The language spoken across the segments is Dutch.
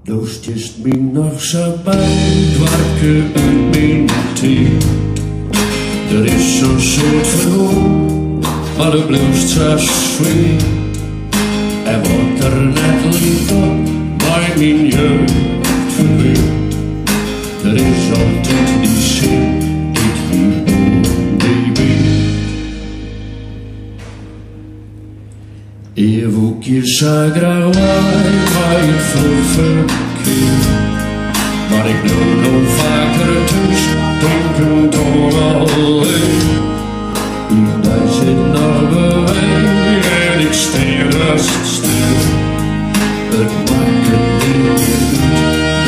Doostjes me nog zo bij het werken uit mijn tijd. Er is zo'n soort verhoor, maar de blijft zo sweet. En wat er net liep op bij mijn jeugd verweer. Er is altijd die zin, ik wie baby. Eeuwig zou graag bij het verkeer. Maar ik wil nog vaker thuis, denken toch alleen. Daar zit nog beweging en ik steer als stil. Het maakt het niet meer goed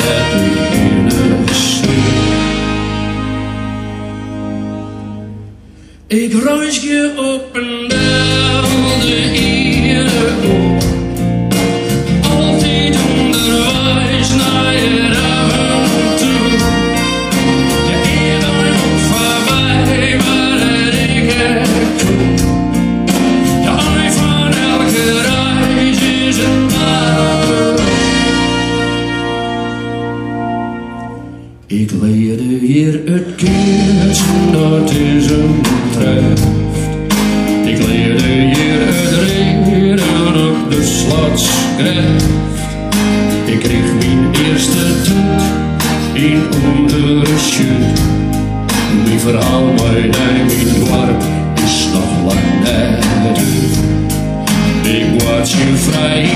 dat ik hier stil. Ik ruis je op en down de ene oor. Altijd onderwijs naar je avontuur. Je eeuwen nog voorbij, maar het ik het toe. De ei van elke reis is een wapen. Ik leerde hier het kind, dat is een treft. Ik leerde hier het reden op de slotskreft. Ik kreeg mijn eerste toet in ondershoot. Mijn verhaal bij mijn dorp is nog lang net uit. Ik was je vrij